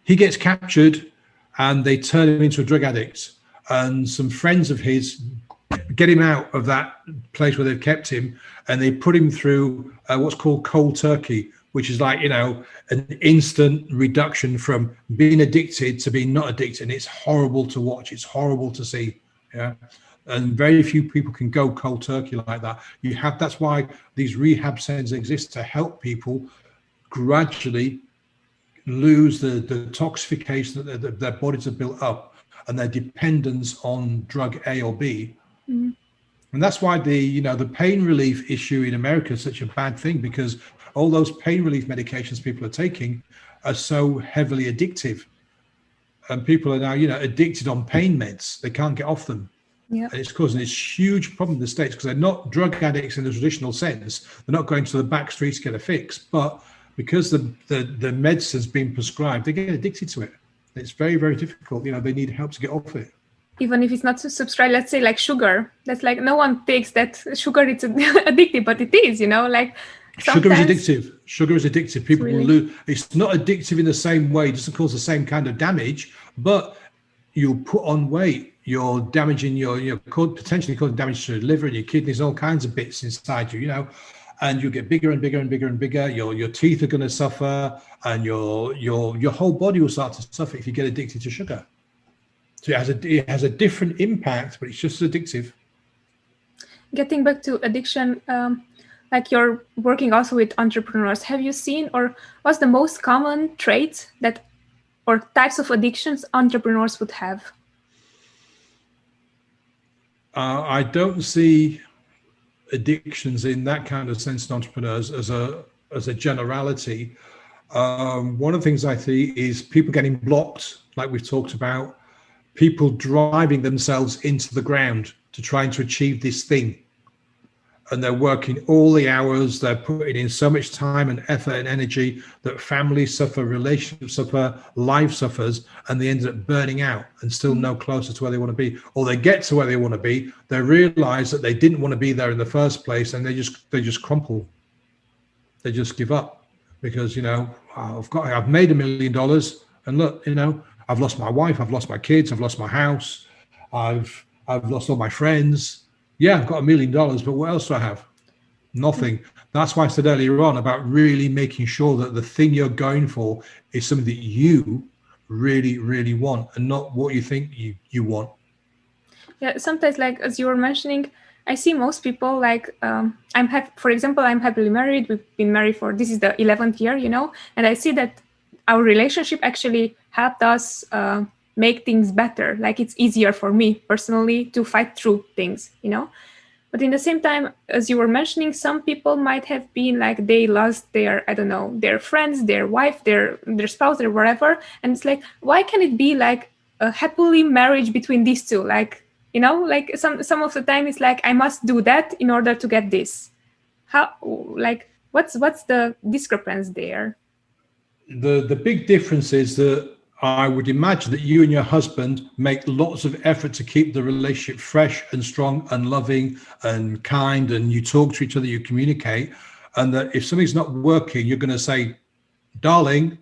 He gets captured and they turn him into a drug addict. And some friends of his get him out of that place where they've kept him, and they put him through what's called cold turkey, which is like, an instant reduction from being addicted to being not addicted. And it's horrible to watch. It's horrible to see. Yeah. And very few people can go cold turkey like that. That's why these rehab centers exist, to help people gradually lose the toxification that their bodies have built up, and their dependence on drug A or B. Mm. And that's why the pain relief issue in America is such a bad thing, because all those pain relief medications people are taking are so heavily addictive. And people are now, addicted on pain meds. They can't get off them. Yeah. And it's causing this huge problem in the States because they're not drug addicts in the traditional sense. They're not going to the back streets to get a fix. But because the medicine's been prescribed, they get addicted to it. It's very, very difficult. They need help to get off it. Even if it's not subscribed, let's say like sugar. That's like no one takes that sugar. It's addictive, but it is, like sugar is addictive. Sugar is addictive. People really? will lose. It's not addictive in the same way. It doesn't cause the same kind of damage, but you'll put on weight. You're damaging potentially causing damage to your liver and your kidneys, all kinds of bits inside you, and you get bigger and bigger and bigger and bigger. Your teeth are going to suffer, and your whole body will start to suffer if you get addicted to sugar. So it has a different impact, but it's just as addictive. Getting back to addiction, like you're working also with entrepreneurs. Have you seen, or what's the most common trait that, or types of addictions entrepreneurs would have? I don't see addictions in that kind of sense in entrepreneurs as a generality. One of the things I see is people getting blocked, like we've talked about, people driving themselves into the ground to trying to achieve this thing. And they're working all the hours, they're putting in so much time and effort and energy that families suffer, relationships suffer, life suffers, and they end up burning out and still no closer to where they want to be. Or they get to where they want to be, they realize that they didn't want to be there in the first place, and they just crumple. They just give up because, I've made $1 million, and look, I've lost my wife, I've lost my kids, I've lost my house, I've lost all my friends. Yeah, I've got $1 million, but what else do I have? Nothing. That's why I said earlier on about really making sure that the thing you're going for is something that you really, really want and not what you think you want. Yeah, sometimes, like as you were mentioning, I see most people like I'm happily married. We've been married this is the 11th year, and I see that our relationship actually helped us make things better. Like it's easier for me personally to fight through things, But in the same time, as you were mentioning, some people might have been like they lost their, their friends, their wife, their spouse, or whatever. And it's like, why can it be like a happily marriage between these two? Like, like some of the time it's like I must do that in order to get this. How, like, what's the discrepancy there? The big difference is that I would imagine that you and your husband make lots of effort to keep the relationship fresh and strong and loving and kind, and you talk to each other, you communicate, and that if something's not working, you're going to say, darling,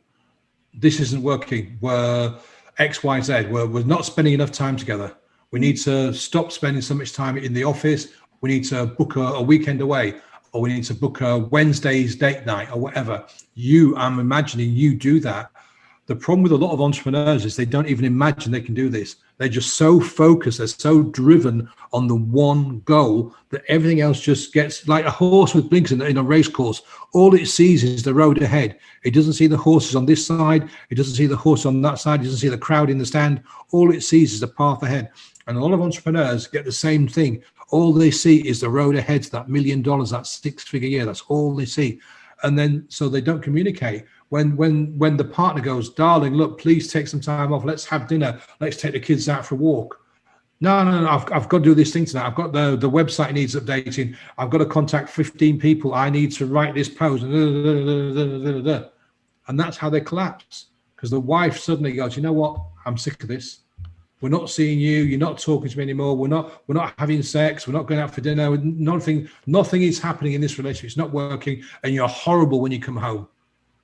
this isn't working. We're X, Y, Z. We're not spending enough time together. We need to stop spending so much time in the office. We need to book a weekend away, or we need to book a Wednesday's date night or whatever. I'm imagining you do that. The problem with a lot of entrepreneurs is they don't even imagine they can do this. They're just so focused, they're so driven on the one goal that everything else just gets like a horse with blinkers in a race course. All it sees is the road ahead. It doesn't see the horses on this side. It doesn't see the horse on that side. It doesn't see the crowd in the stand. All it sees is the path ahead. And a lot of entrepreneurs get the same thing. All they see is the road ahead to that $1 million, that 6-figure year. That's all they see. And then, so they don't communicate. When the partner goes, darling, look, please take some time off. Let's have dinner. Let's take the kids out for a walk. No, I've got to do this thing tonight. I've got the website needs updating. I've got to contact 15 people. I need to write this post. And that's how they collapse. Because the wife suddenly goes, you know what? I'm sick of this. We're not seeing you. You're not talking to me anymore. We're not having sex. We're not going out for dinner. Nothing is happening in this relationship. It's not working. And you're horrible when you come home.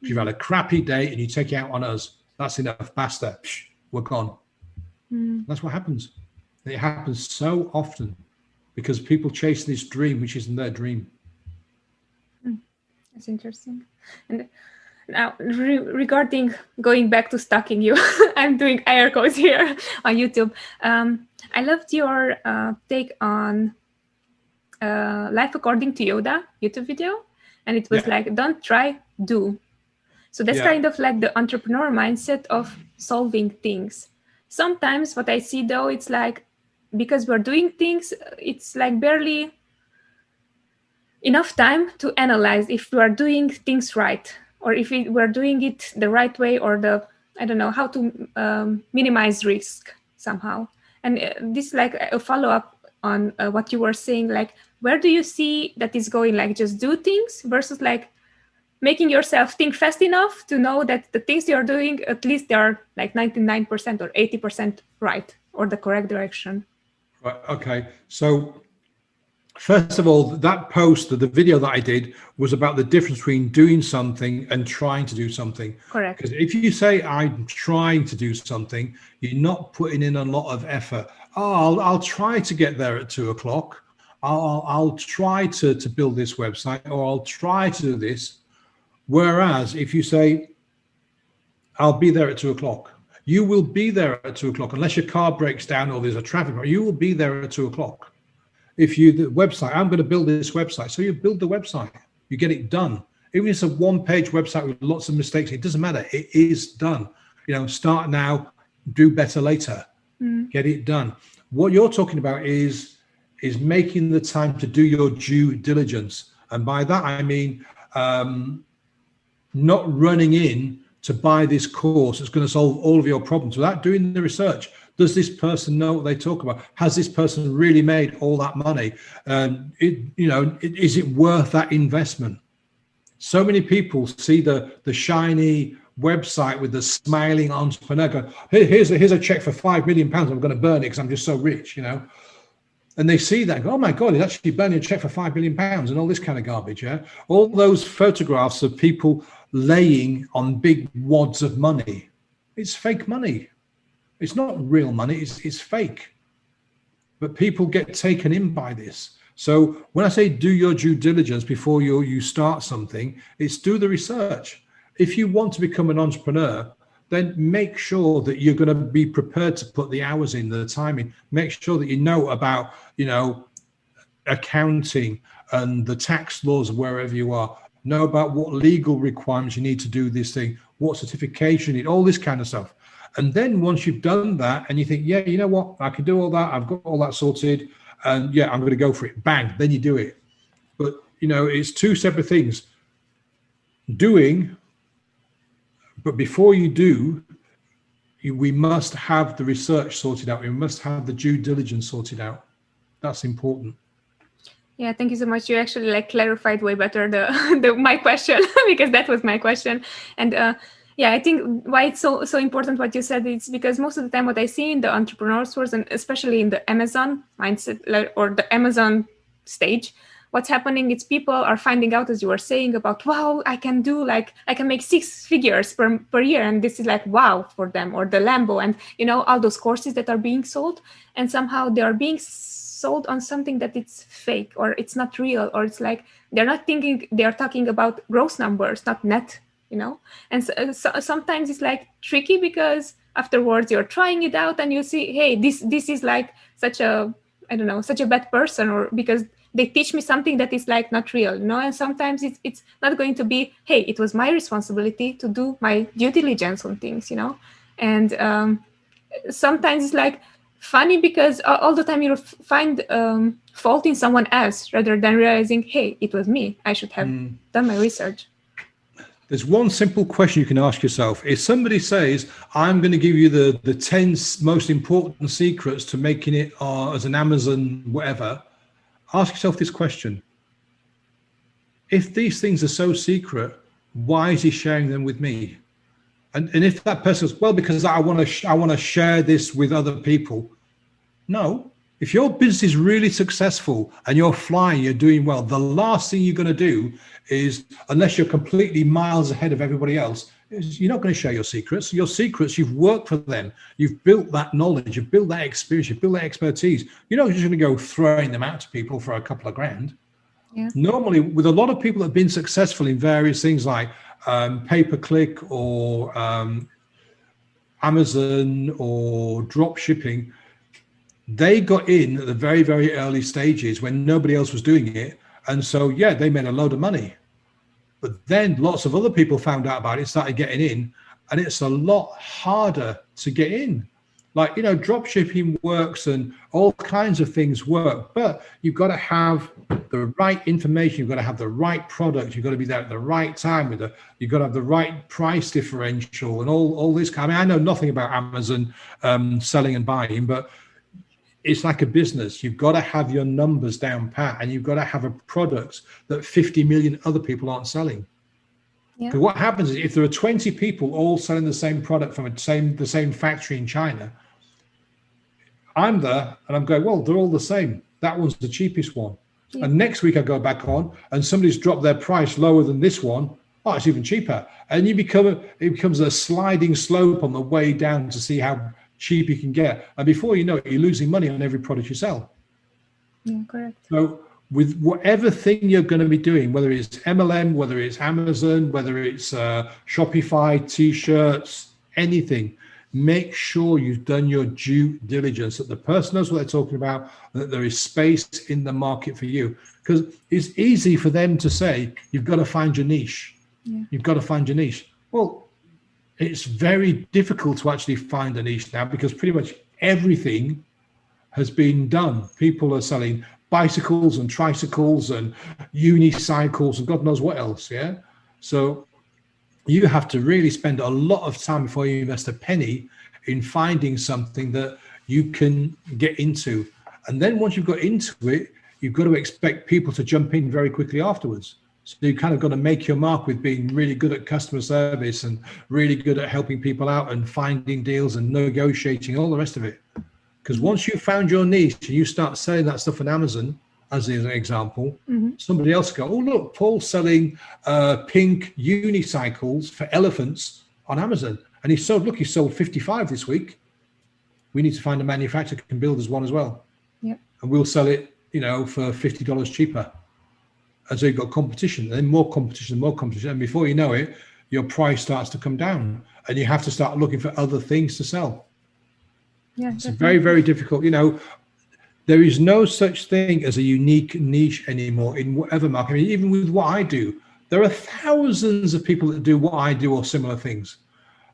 You've had a crappy day and you take it out on us. That's enough. Basta. We're gone. That's what happens. And it happens so often because people chase this dream, which isn't their dream. That's interesting. And now, regarding going back to stalking you, I'm doing air quotes here on YouTube. I loved your take on Life According to Yoda YouTube video. And it was like, don't try, do. So that's kind of like the entrepreneur mindset of solving things. Sometimes what I see though, it's like, because we're doing things, it's like barely enough time to analyze if we are doing things right or if we're doing it the right way, or I don't know how to minimize risk somehow. And this is like a follow-up on what you were saying, like where do you see that is going, like just do things versus like making yourself think fast enough to know that the things you're doing, at least they are like 99% or 80% right, or the correct direction. Right. Okay. So first of all, that post, the video that I did, was about the difference between doing something and trying to do something. Correct. Because if you say I'm trying to do something, you're not putting in a lot of effort. Oh, I'll try to get there at 2 o'clock. I'll try to build this website, or I'll try to do this. Whereas if you say, I'll be there at 2 o'clock, you will be there at 2 o'clock, unless your car breaks down or there's a traffic, you will be there at 2 o'clock. If you, the website, I'm going to build this website. So you build the website, you get it done. Even if it's a one-page website with lots of mistakes, it doesn't matter. It is done. You know, start now, do better later. Get it done. What you're talking about is making the time to do your due diligence. And by that, I mean, not running in to buy this course that's going to solve all of your problems without doing the research. Does this person know what they talk about? Has this person really made all that money? Is it worth that investment? So many people see the shiny website with the smiling entrepreneur go, here's a check for £5 million. I'm going to burn it because I'm just so rich, you know. And they see that and go, oh my God, he's actually burning a check for £5 million and all this kind of garbage. Yeah. All those photographs of people laying on big wads of money. It's fake money. It's not real money. It's fake. But people get taken in by this. So when I say do your due diligence before you start something, it's do the research. If you want to become an entrepreneur, then make sure that you're going to be prepared to put the hours in, the time in. Make sure that you know about, accounting and the tax laws wherever you are. Know about what legal requirements you need to do this thing, what certification you need, all this kind of stuff. And then once you've done that and you think, yeah, you know what, I can do all that, I've got all that sorted, and yeah, I'm going to go for it, bang, then you do it. But, it's two separate things. Doing, but before you do, we must have the research sorted out. We must have the due diligence sorted out. That's important. Yeah, thank you so much. You actually clarified way better the my question because that was my question. And I think why it's so important what you said is because most of the time what I see in the entrepreneur stores, and especially in the Amazon mindset or the Amazon stage, what's happening is people are finding out, as you were saying, about, wow, I can make 6 figures per year. And this is wow for them, or the Lambo and, all those courses that are being sold. And somehow they are being sold on something that it's fake, or it's not real, or it's they're not thinking, they're talking about gross numbers, not net, And so sometimes it's tricky because afterwards you're trying it out and you see, hey, this is such a bad person, or because they teach me something that is not real, And sometimes it's not going to be, hey, it was my responsibility to do my due diligence on things, And sometimes it's funny because all the time you find fault in someone else rather than realizing, hey, it was me. I should have done my research. There's one simple question you can ask yourself. If somebody says, I'm going to give you the 10 most important secrets to making it as an Amazon whatever, ask yourself this question. If these things are so secret, why is he sharing them with me? And if that person says, well, because I want to share this with other people. No. If your business is really successful and you're flying, you're doing well, the last thing you're going to do is, unless you're completely miles ahead of everybody else, is you're not going to share your secrets. Your secrets, you've worked for them. You've built that knowledge. You've built that experience. You've built that expertise. You're not just going to go throwing them out to people for a couple of grand. Yeah. Normally, with a lot of people that have been successful in various things like pay-per-click or Amazon or drop shipping, they got in at the very, very early stages when nobody else was doing it. And so, yeah, they made a load of money. But then lots of other people found out about it, started getting in, and it's a lot harder to get in. Drop shipping works and all kinds of things work, but you've got to have the right information. You've got to have the right product. You've got to be there at the right time you've got to have the right price differential and all this. I mean, I know nothing about Amazon selling and buying, but it's like a business. You've got to have your numbers down pat, and you've got to have a product that 50 million other people aren't selling. Yeah. But what happens is if there are 20 people all selling the same product from the same factory in China, I'm there and I'm going, well, they're all the same. That one's the cheapest one. Yeah. And next week I go back on and somebody's dropped their price lower than this one. Oh, it's even cheaper. And it becomes a sliding slope on the way down to see how cheap you can get. And before you know it, you're losing money on every product you sell. Yeah, correct. So with whatever thing you're going to be doing, whether it's MLM, whether it's Amazon, whether it's Shopify, T-shirts, anything, make sure you've done your due diligence, that the person knows what they're talking about, that there is space in the market for you. Because it's easy for them to say, you've got to find your niche. Yeah. You've got to find your niche. Well, it's very difficult to actually find a niche now because pretty much everything has been done. People are selling bicycles and tricycles and unicycles and God knows what else. Yeah. So you have to really spend a lot of time before you invest a penny in finding something that you can get into. And then once you've got into it, you've got to expect people to jump in very quickly afterwards. So you kind of got to make your mark with being really good at customer service and really good at helping people out and finding deals and negotiating, all the rest of it. Because once you've found your niche and you start selling that stuff on Amazon, as an example, somebody else go, oh, look, Paul's selling pink unicycles for elephants on Amazon. And he sold 55 this week. We need to find a manufacturer who can build us one as well. Yep. And we'll sell it, for $50 cheaper. And so you've got competition, and then more competition. And before you know it, your price starts to come down and you have to start looking for other things to sell. Yeah, it's very, very difficult. There is no such thing as a unique niche anymore in whatever market. I mean, even with what I do, there are thousands of people that do what I do or similar things.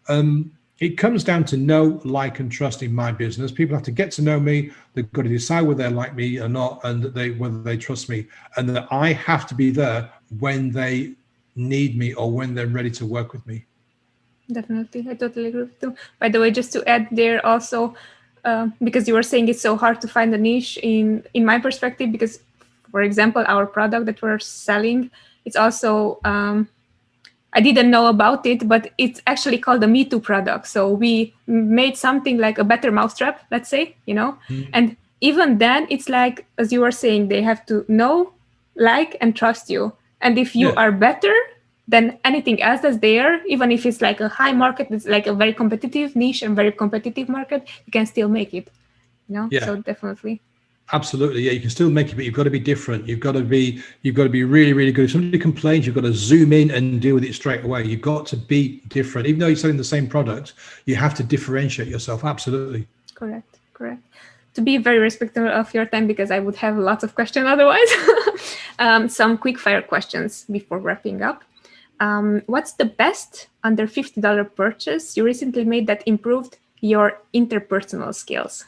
It comes down to know, like, and trust in my business. People have to get to know me. They've got to decide whether they like me or not, and whether they trust me, and that I have to be there when they need me or when they're ready to work with me. Definitely, I totally agree with you. By the way, just to add there also, because you were saying it's so hard to find a niche in my perspective, because, for example, our product that we're selling, it's also, I didn't know about it, but it's actually called a Me Too product. So we made something like a better mousetrap, let's say, and even then it's like, as you were saying, they have to know, like, and trust you. And if you are better than anything else that's there, even if it's like a high market, it's like a very competitive niche and very competitive market, you can still make it, So definitely. Absolutely. Yeah, you can still make it, but you've got to be different. You've got to be really, really good. If somebody complains, you've got to zoom in and deal with it straight away. You've got to be different. Even though you're selling the same product, you have to differentiate yourself. Absolutely. Correct. To be very respectful of your time, because I would have lots of questions otherwise. Some quick fire questions before wrapping up. What's the best under $50 purchase you recently made that improved your interpersonal skills?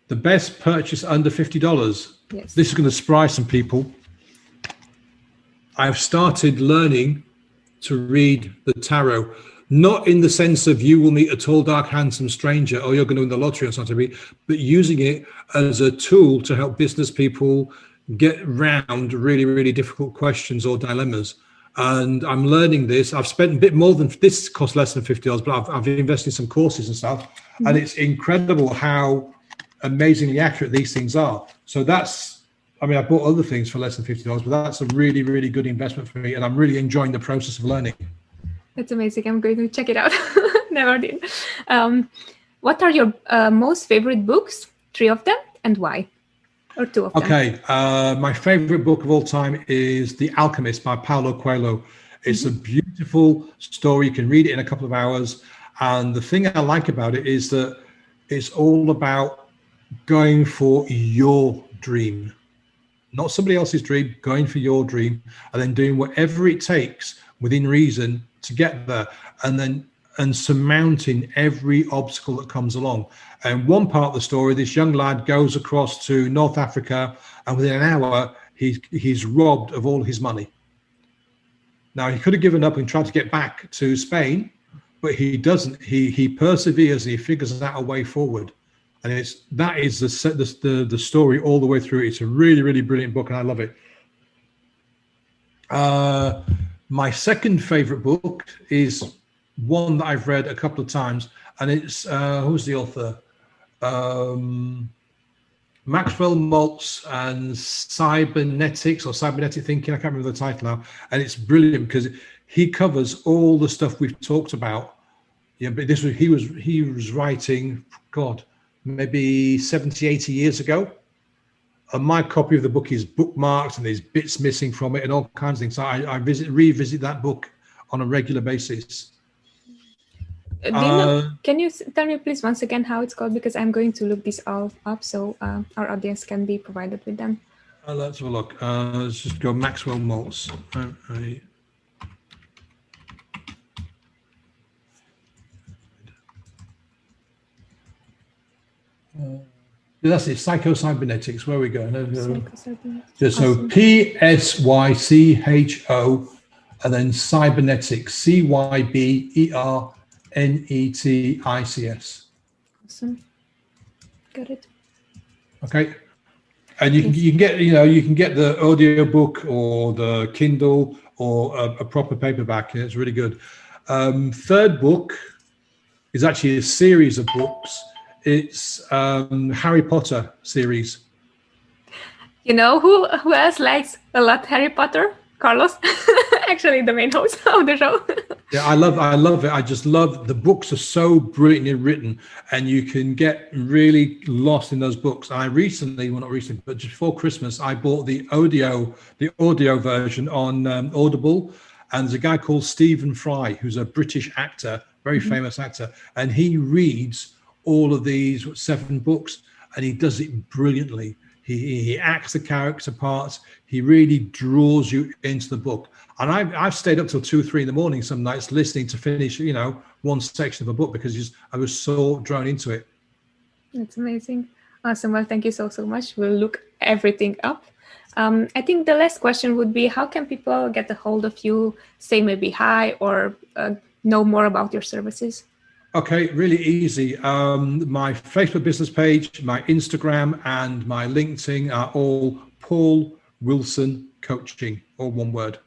The best purchase under $50. Yes. This is going to surprise some people. I've started learning to read the tarot, not in the sense of you will meet a tall, dark, handsome stranger, or you're going to win the lottery or something, but using it as a tool to help business people get around really, really difficult questions or dilemmas. And I'm learning this. I've spent a bit more than this, cost less than $50, but I've invested in some courses and stuff. Mm-hmm. And it's incredible how amazingly accurate these things are. So I bought other things for less than $50, but that's a really, really good investment for me. And I'm really enjoying the process of learning. That's amazing. I'm going to check it out. Never did. What are your most favorite books? 3 of them, and why? Or 2 of them? Okay. My favorite book of all time is The Alchemist by Paulo Coelho. It's a beautiful story. You can read it in a couple of hours. And the thing I like about it is that it's all about going for your dream, not somebody else's dream, going for your dream, and then doing whatever it takes within reason to get there, and surmounting every obstacle that comes along. And one part of the story, this young lad goes across to North Africa, and within an hour, he's robbed of all his money. Now, he could have given up and tried to get back to Spain, but he doesn't. He perseveres and he figures out a way forward. And that is the story all the way through. It's a really, really brilliant book, and I love it. My second favorite book is one that I've read a couple of times, and it's who's the author? Maxwell Maltz and Cybernetics or Cybernetic Thinking. I can't remember the title now. And it's brilliant because he covers all the stuff we've talked about. Yeah, but he was writing, God, maybe 70, 80 years ago. And my copy of the book is bookmarked and there's bits missing from it and all kinds of things. So I revisit that book on a regular basis. Can you tell me please once again how it's called, because I'm going to look this all up so our audience can be provided with them. Let's have a look. Let's just go Maxwell Maltz. That's it, Psycho-Cybernetics. Where we go? So awesome. PSYCHO and then Cybernetics, CYBERNETICS. Awesome. Got it. Okay. And you can get the audio book or the Kindle or a proper paperback. It's really good. Third book is actually a series of books. It's Harry Potter series. You know who else likes a lot Harry Potter? Carlos, actually the main host of the show. Yeah, I love it. I just love the books are so brilliantly written, and you can get really lost in those books. I recently, well not recently, but just before Christmas, I bought the audio version on Audible, and there's a guy called Stephen Fry who's a British actor, very famous actor, and he reads all of these 7 books, and he does it brilliantly. He acts the character parts. He really draws you into the book. And I've stayed up till 2 or 3 in the morning some nights listening to finish, one section of a book because I was so drawn into it. That's amazing. Awesome. Well, thank you so much. We'll look everything up. I think the last question would be, how can people get a hold of you, say maybe hi, or know more about your services? Okay, really easy. My Facebook business page, my Instagram, and my LinkedIn are all Paul Wilson Coaching, all one word.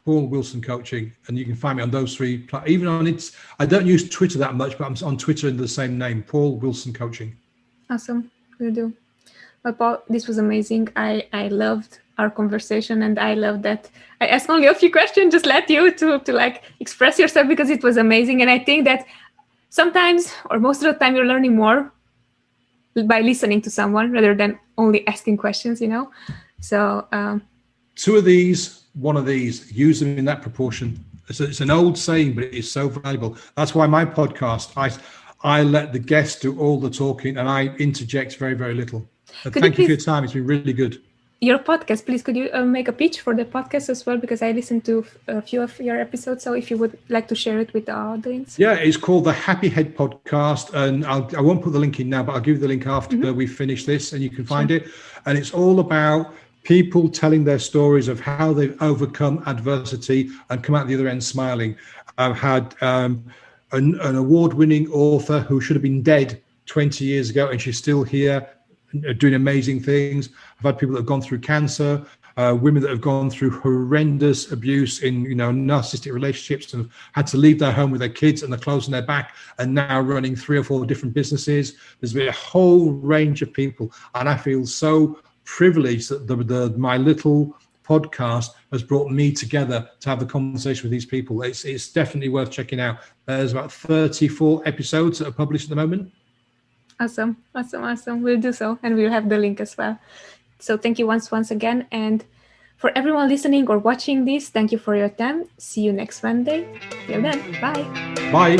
Paul Wilson Coaching, and you can find me on those 3. Even on it, I don't use Twitter that much, but I'm on Twitter under the same name, Paul Wilson Coaching. Awesome, will do. Well, Paul, this was amazing. I loved our conversation, and I love that I asked only a few questions, just let you to like express yourself, because it was amazing. And I think that sometimes, or most of the time, you're learning more by listening to someone rather than only asking questions, So 2 of these, 1 of these, use them in that proportion. It's an old saying, but it is so valuable. That's why my podcast, I let the guests do all the talking and I interject very, very little. Thank you for your time. It's been really good. Your podcast, please, could you make a pitch for the podcast as well? Because I listened to a few of your episodes. So if you would like to share it with the audience. Yeah, it's called the Happy Head Podcast. And I won't put the link in now, but I'll give you the link after we finish this and you can find it. And it's all about people telling their stories of how they've overcome adversity and come out the other end smiling. I've had an award-winning author who should have been dead 20 years ago, and she's still here doing amazing things. I've had people that have gone through cancer, women that have gone through horrendous abuse in narcissistic relationships and had to leave their home with their kids and the clothes on their back, and now running 3 or 4 different businesses. There's been a whole range of people, and I feel so privileged that my little podcast has brought me together to have the conversation with these people. It's definitely worth checking out. There's about 34 episodes that are published at the moment. Awesome. We'll do so, and we'll have the link as well. So thank you once again, and for everyone listening or watching this, thank you for your time. See you next Monday. Till then, bye. Bye.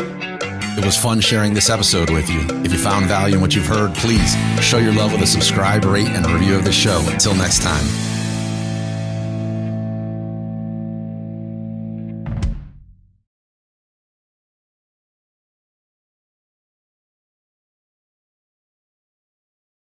It was fun sharing this episode with you. If you found value in what you've heard, please show your love with a subscribe, rate, and review of the show. Until next time.